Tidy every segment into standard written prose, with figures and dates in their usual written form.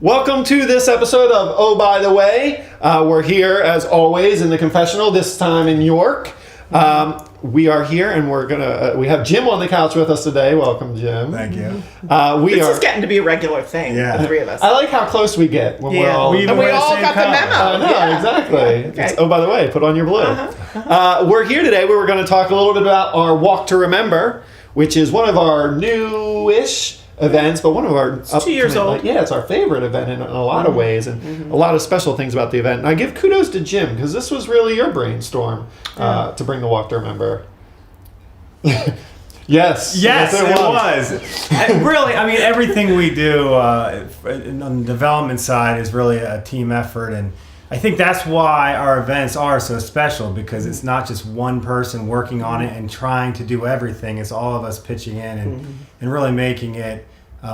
Welcome to this episode of Oh, by the way. We're here, as always, in the confessional, this time in York. We are here, and we have Jim on the couch with us today. Welcome, Jim. Thank you. This is getting to be a regular thing, the three of us. I like how close we get when we're all... We all got the memo. Exactly. Okay. It's, oh, by the way, put on your blue. We're here today. We were going to talk a little bit about our Walk to Remember, which is one of our new-ish events, but one of our... It's 2 years old. It's our favorite event in a lot of ways, and a lot of special things about the event. And I give kudos to Jim, because this was really your brainstorm to bring the Walk to Remember. Yes, it was. And really, I mean, everything we do on the development side is really a team effort, and I think that's why our events are so special, because it's not just one person working on it and trying to do everything. It's all of us pitching in and really making it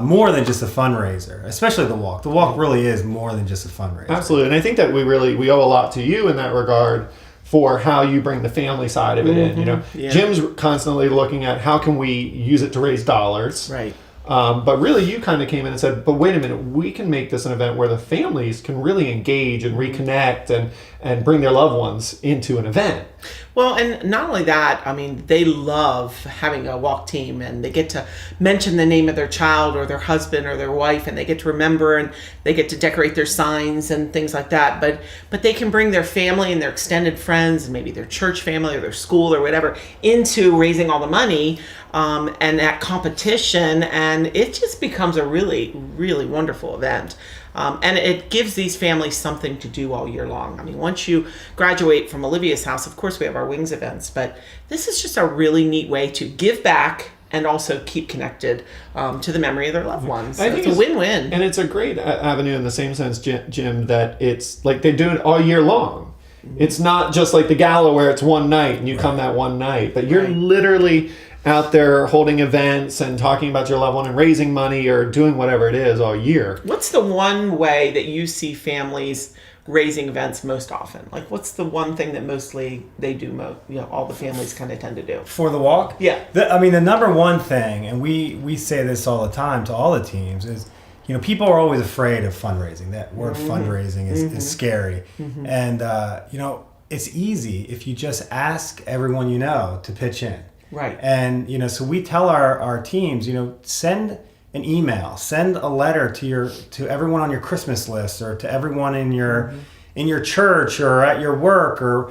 more than just a fundraiser, especially the walk. The walk really is more than just a fundraiser. Absolutely, and I think that we owe a lot to you in that regard for how you bring the family side of it in. You know, Jim's constantly looking at how can we use it to raise dollars. Right. But really, you kind of came in and said, but wait a minute, we can make this an event where the families can really engage and reconnect and bring their loved ones into an event. Well, and not only that, I mean, they love having a walk team, and they get to mention the name of their child or their husband or their wife, and they get to remember, and they get to decorate their signs and things like that. But they can bring their family and their extended friends and maybe their church family or their school or whatever into raising all the money and that competition, and it just becomes a really, really wonderful event. And it gives these families something to do all year long. I mean, once you graduate from Olivia's house, of course we have our Wings events, but this is just a really neat way to give back and also keep connected to the memory of their loved ones. So it's a win-win. And it's a great avenue in the same sense, Jim, that it's like they do it all year long. It's not just like the gala where it's one night and you come that one night, but you're literally out there holding events and talking about your loved one and raising money or doing whatever it is all year. What's the one way that you see families raising events most often? Like, what's the one thing that mostly they do all the families kind of tend to do? For the walk? Yeah. The number one thing, and we say this all the time to all the teams, is, people are always afraid of fundraising. That word fundraising is scary. And, it's easy if you just ask everyone you know to pitch in. Right. And, so we tell our teams, send an email, send a letter to everyone on your Christmas list, or to everyone in your church or at your work, or,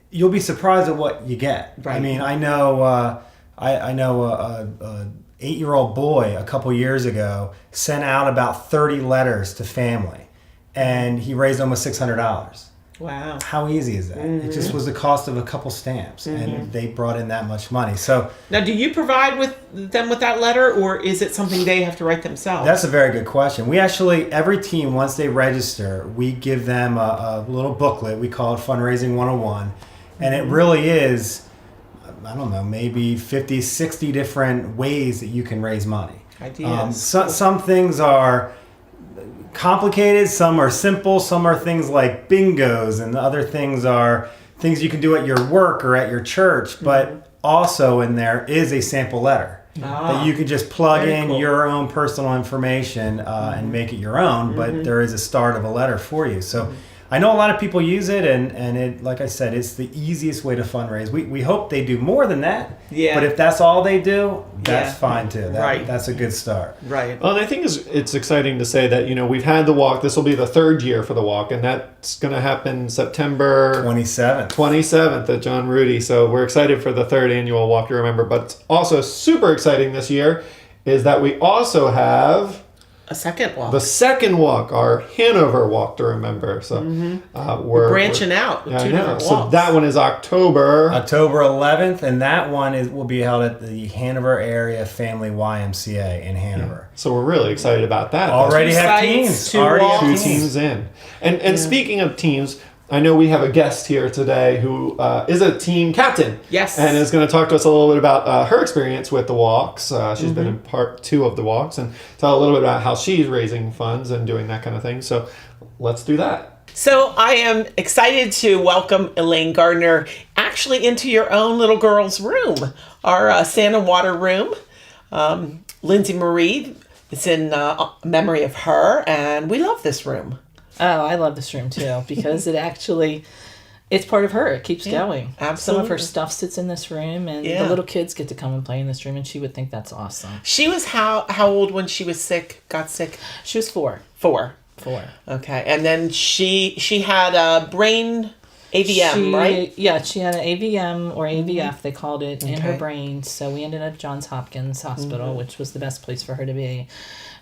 you'll be surprised at what you get. Right. I mean, I know a 8-year-old boy a couple years ago sent out about 30 letters to family, and he raised almost $600. Wow. How easy is that? It just was the cost of a couple stamps, and they brought in that much money. So now, do you provide them with that letter, or is it something they have to write themselves? That's a very good question. We actually, every team, once they register, we give them a little booklet. We call it Fundraising 101. And it really is, I don't know, maybe 50, 60 different ways that you can raise money. Ideas. Some things are complicated, some are simple, some are things like bingos, and the other things are things you can do at your work or at your church. But also in there is a sample letter that you can just plug in your own personal information and make it your own, but there is a start of a letter for you. So I know a lot of people use it, and it, like I said, it's the easiest way to fundraise. We hope they do more than that. Yeah. But if that's all they do, that's fine too. That's a good start. Right. Well, and I think it's exciting to say that, we've had the walk. This will be the third year for the walk, and that's going to happen September 27th at John Rudy. So we're excited for the third annual Walk to Remember. But it's also super exciting this year is that we also have a second walk. The second walk, our Hanover Walk to Remember. So we're branching out with two different walks. So that one is October 11th, and that one will be held at the Hanover Area Family YMCA in Hanover. Yeah. So we're really excited about that. Already have teams. Already have 2 teams in. And speaking of teams, I know we have a guest here today who is a team captain. Yes. And is going to talk to us a little bit about her experience with the walks. She's been in part 2 of the walks, and tell a little bit about how she's raising funds and doing that kind of thing. So let's do that. So I am excited to welcome Elaine Gardner actually into your own little girl's room, our Sand and Water room. Lindsay Marie It's in memory of her, and we love this room. Oh, I love this room too because it's part of her. It keeps going. Absolutely. Some of her stuff sits in this room, and the little kids get to come and play in this room, and she would think that's awesome. She was how old when she was sick? Got sick? She was 4. 4. 4. Okay, and then she had a brain AVM, right? Yeah, she had an AVM or AVF, they called it, in her brain. So we ended up at Johns Hopkins Hospital, which was the best place for her to be.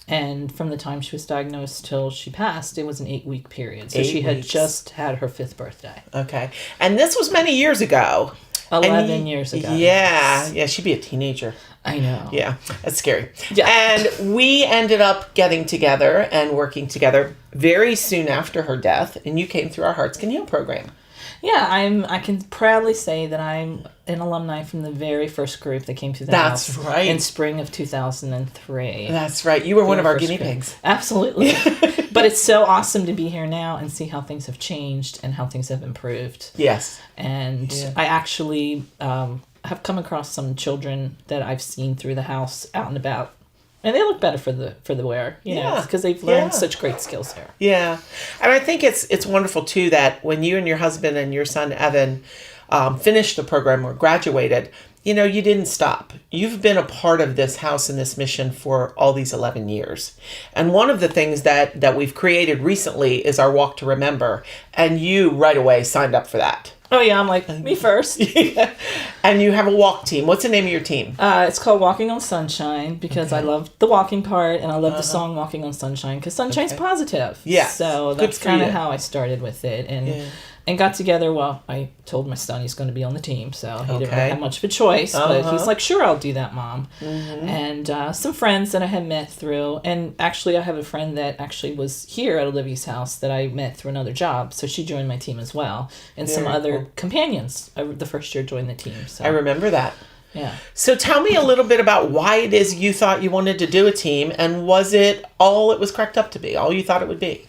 And from the time she was diagnosed till she passed, it was an 8-week period. So she had just had her 5th birthday. Okay. And this was many years ago. 11 years ago. Yeah. Yeah, she'd be a teenager. I know. Yeah, that's scary. Yeah. And we ended up getting together and working together very soon after her death. And you came through our Hearts Can Heal program. Yeah, I can proudly say that I'm an alumni from the very first group that came through the house. That's right. In spring of 2003. That's right. You were one of our guinea pigs. Absolutely. But it's so awesome to be here now and see how things have changed and how things have improved. Yes. And I actually have come across some children that I've seen through the house out and about. And they look better for the wear, you know, because they've learned such great skills here. Yeah. And I think it's wonderful, too, that when you and your husband and your son, Evan, finished the program or graduated, you know, you didn't stop. You've been a part of this house and this mission for all these 11 years. And one of the things that we've created recently is our Walk to Remember. And you right away signed up for that. Oh, yeah, I'm like, me first. Yeah. And you have a walk team. What's the name of your team? It's called Walking on Sunshine because I love the walking part and I love the song Walking on Sunshine because sunshine's positive. Yeah. So that's kind of how I started with it. And got together, well, I told my son he's going to be on the team, so he didn't really have much of a choice. But he's like, sure, I'll do that, Mom. And some friends that I had met through, and actually I have a friend that actually was here at Olivia's house that I met through another job, so she joined my team as well. And some other companions the first year joined the team. So. I remember that. Yeah. So tell me a little bit about why it is you thought you wanted to do a team, and was it all it was cracked up to be, all you thought it would be?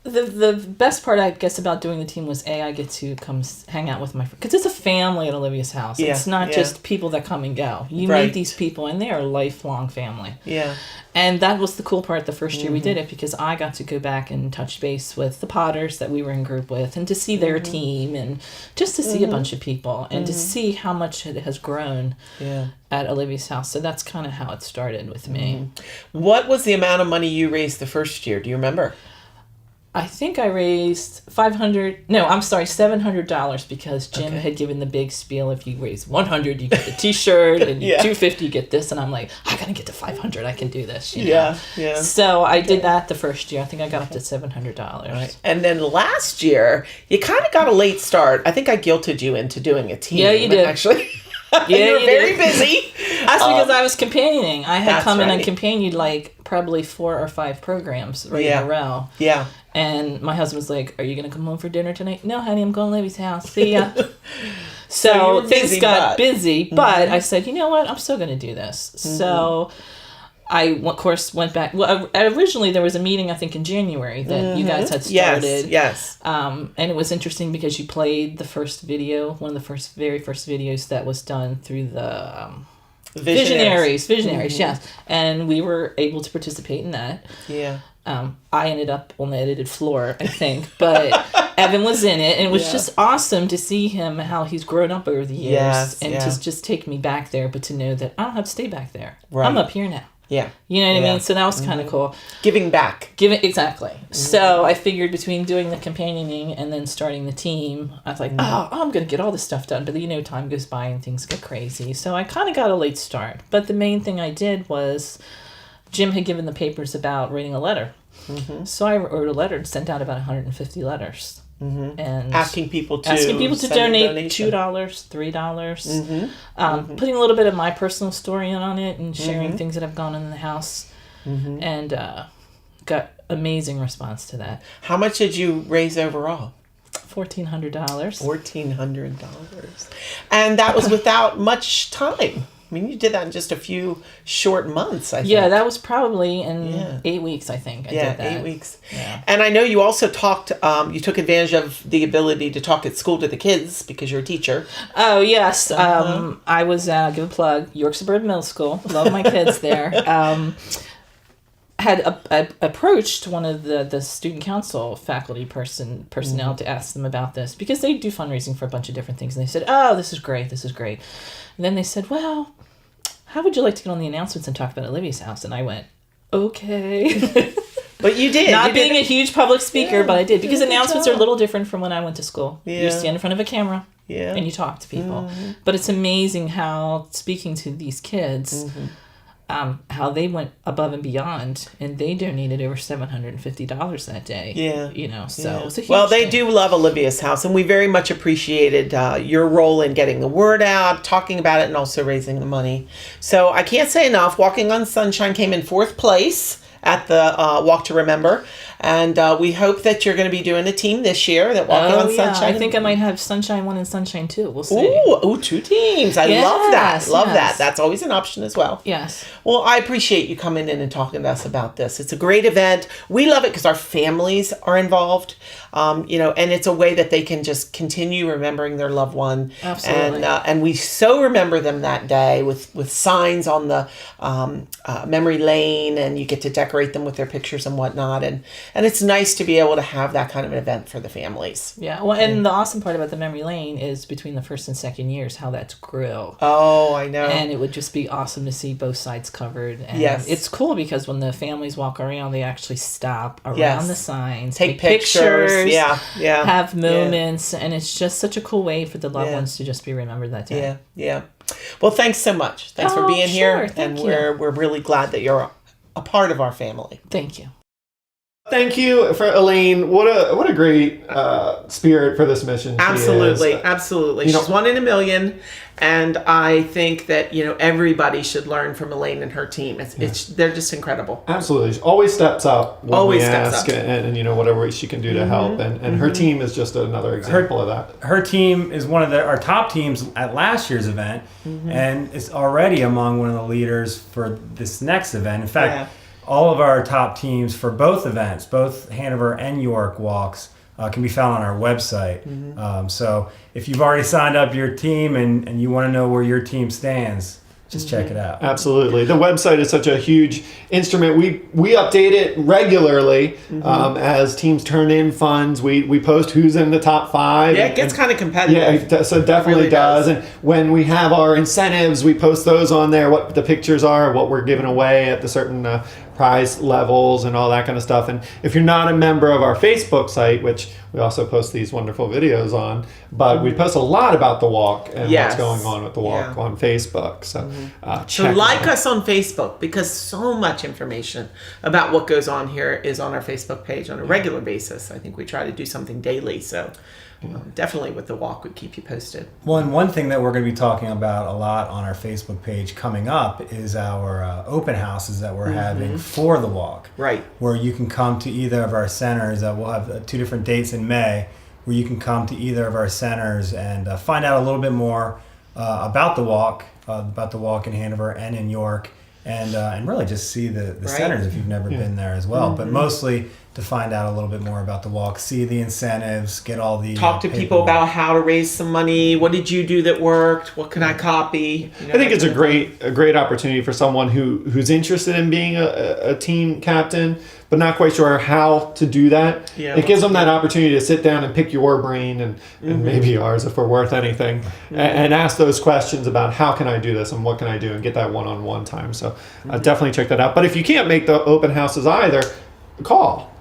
The best part, I guess, about doing the team was, I get to come hang out with my friends. Because it's a family at Olivia's house. Yeah, it's not just people that come and go. You meet these people, and they are a lifelong family. Yeah. And that was the cool part the first year we did it, because I got to go back and touch base with the Potters that we were in group with, and to see their team, and just to see a bunch of people, and to see how much it has grown at Olivia's house. So that's kind of how it started with me. What was the amount of money you raised the first year? Do you remember? I think I raised $700 because Jim had given the big spiel. If you raise 100, you get the T-shirt, and 250, you get this. And I'm like, I gotta get to 500. I can do this. You know? Yeah. So I did that the first year. I think I got up to $700. Right. And then last year, you kind of got a late start. I think I guilted you into doing a team. Yeah, you did. Actually. Yeah, you were very busy. That's because I was companioning. I had come in and right. companioned like probably 4 or 5 programs in a row. Yeah. And my husband was like, "Are you going to come home for dinner tonight?" "No, honey, I'm going to Libby's house. See ya." So things got busy, but I said, you know what? I'm still going to do this. So I, of course, went back. Well, originally there was a meeting, I think, in January that you guys had started. Yes. And it was interesting because you played the first video, one of the very first videos that was done through the Visionaries, yes. And we were able to participate in that. Yeah. I ended up on the edited floor, I think, but Evan was in it, and it was just awesome to see him, how he's grown up over the years, to just take me back there, but to know that I don't have to stay back there. Right. I'm up here now. Yeah. You know what I mean? So that was kind of cool. Giving back. Exactly. So I figured between doing the companioning and then starting the team, I was like, I'm going to get all this stuff done. But, time goes by and things get crazy. So I kind of got a late start. But the main thing I did was Jim had given the papers about writing a letter. So I wrote a letter and sent out about 150 letters. And asking people to donate $2, $3, putting a little bit of my personal story in on it and sharing things that have gone on in the house, and got amazing response to that. How much did you raise overall? $1,400. $1,400, and that was without much time. I mean, you did that in just a few short months, I think. Yeah, that was probably in 8 weeks, I think. I did that. 8 weeks. Yeah. And I know you also talked, you took advantage of the ability to talk at school to the kids because you're a teacher. Oh, yes. I was, give a plug, York Suburban Middle School. Love my kids there. Had approached one of the student council faculty personnel to ask them about this because they do fundraising for a bunch of different things. And they said, oh, this is great. And then they said, well, how would you like to get on the announcements and talk about Olivia's house? And I went, okay. But you did. Not being a huge public speaker, but I did. Because announcements are a little different from when I went to school. Yeah. You stand in front of a camera and you talk to people. But it's amazing how speaking to these kids, how they went above and beyond, and they donated over $750 that day. Yeah. You know, so it's a huge Well, they thing. do love Olivia's house, and we very much appreciated your role in getting the word out, talking about it, and also raising the money. So I can't say enough. Walking on Sunshine came in 4th place at the Walk to Remember. And we hope that you're going to be doing a team this year that Walking on Sunshine. I think I might have Sunshine 1 and Sunshine 2. We'll see. Ooh, 2 teams. I love that. Love that. That's always an option as well. Yes. Well, I appreciate you coming in and talking to us about this. It's a great event. We love it because our families are involved, and it's a way that they can just continue remembering their loved one. Absolutely. And we so remember them that day with signs on the memory lane, and you get to decorate them with their pictures and whatnot. And it's nice to be able to have that kind of an event for the families. Yeah. Well, and the awesome part about the memory lane is between the first and second years, how that's grew. Oh, I know. And it would just be awesome to see both sides covered. And yes. It's cool because when the families walk around, they actually stop around the signs, take pictures. Yeah. Have moments. And it's just such a cool way for the loved ones to just be remembered that day. Yeah. Well, thanks so much. Thanks for being here. Thank you. We're really glad that you're a part of our family. Thank you. Thank you for Elaine. What a great spirit for this mission. Absolutely. She's 1 in a million, and I think that everybody should learn from Elaine and her team. They're just incredible. Absolutely, she always steps up when we ask, and whatever she can do to help. And her team is just another example of that. Her team is one of our top teams at last year's event, and is already among one of the leaders for this next event. In fact. All of our top teams for both events, both Hanover and York walks, can be found on our website. So if you've already signed up your team and you want to know where your team stands, just check it out. Absolutely. The website is such a huge instrument. We update it regularly as teams turn in funds. We post who's in the top 5. Yeah, it gets kind of competitive. Yeah, so it definitely really does. And when we have our incentives, we post those on there, what the pictures are, what we're giving away at the certain prize levels and all that kind of stuff. And if you're not a member of our Facebook site, which we also post these wonderful videos on, but we post a lot about the walk and what's going on with the walk on Facebook. So so like us on Facebook, because so much information about what goes on here is on our Facebook page on a regular basis. I think we try to do something daily. So definitely with the walk, we keep you posted. Well, and one thing that we're going to be talking about a lot on our Facebook page coming up is our open houses that we're having for the walk. Right. Where you can come to either of our centers. We'll have 2 different dates in May where you can come to either of our centers and find out a little bit more about the walk in Hanover and in York, and really just see the centers if you've never been there as well. But mostly to find out a little bit more about the walk, see the incentives, get all the talk to people about how to raise some money. What did you do that worked? What can I copy? I think it's a great opportunity for someone who's interested in being a team captain, but not quite sure how to do that. It gives them that opportunity to sit down and pick your brain and maybe ours if we're worth anything, and ask those questions about how can I do this and what can I do, and get that one-on-one time. So definitely check that out. But if you can't make the open houses either, call.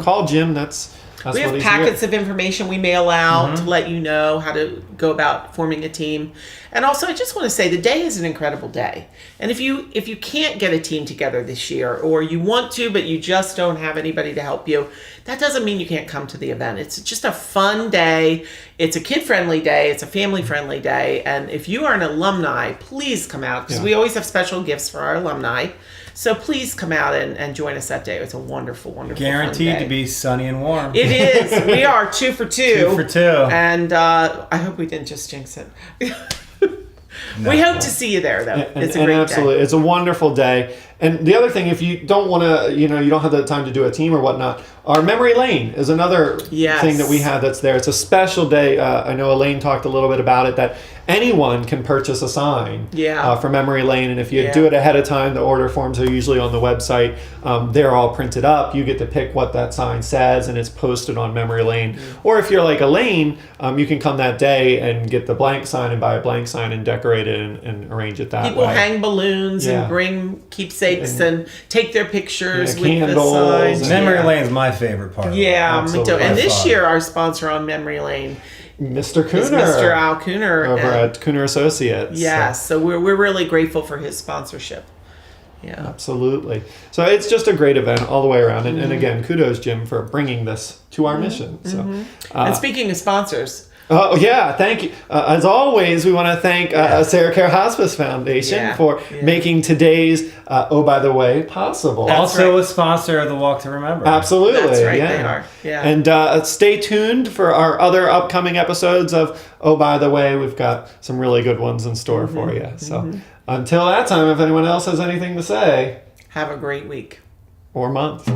Call Jim. That's we have packets of information we mail out to let you know how to go about forming a team. And also, I just want to say the day is an incredible day. And if you can't get a team together this year, or you want to but you just don't have anybody to help you, that doesn't mean you can't come to the event. It's just a fun day. It's a kid-friendly day. It's a family-friendly day. And if you are an alumni, please come out, because we always have special gifts for our alumni. So please come out and join us that day. It's a wonderful, wonderful guaranteed fun day. To be sunny and warm. It is. We are 2 for 2. 2 for 2. And I hope we didn't just jinx it. We hope to see you there, though. It's a great absolutely, day. it's a wonderful day. And the other thing, if you don't want to, you don't have the time to do a team or whatnot, our memory lane is another thing that we have that's there. It's a special day. I know Elaine talked a little bit about it, that anyone can purchase a sign for memory lane. And if you do it ahead of time, the order forms are usually on the website. They're all printed up. You get to pick what that sign says, and it's posted on memory lane. Or if you're like Elaine, you can come that day and get the blank sign and buy a blank sign and decorate it and arrange it that way. People hang balloons and bring keepsakes and take their pictures with the signs. Memory Lane is my favorite part. Yeah, me too. And this year, our sponsor on Memory Lane, Mr. Cooner, is Mr. Al Cooner over at Cooner Associates. Yes, so we're really grateful for his sponsorship. Yeah, absolutely. So it's just a great event all the way around. And again, kudos, Jim, for bringing this to our mission. So, and speaking of sponsors. Oh, yeah, thank you. As always, we want to thank Sarah Care Hospice Foundation for making today's, by the way, possible. That's also a sponsor of the Walk to Remember. Absolutely. That's right, they are. Yeah. And stay tuned for our other upcoming episodes of, by the way, we've got some really good ones in store for you. So until that time, if anyone else has anything to say. Have a great week. Or month.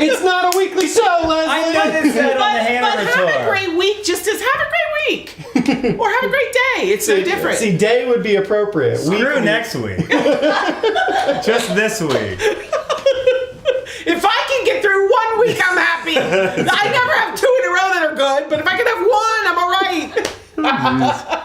It's not a weekly show, Leslie. I know this said on the Hanover But tour. have a great week. Just as have a great week. Or have a great day. It's so different. See, day would be appropriate. Screw next week. Just this week. If I can get through 1 week, I'm happy. I never have 2 in a row that are good, but if I can have one, I'm all right.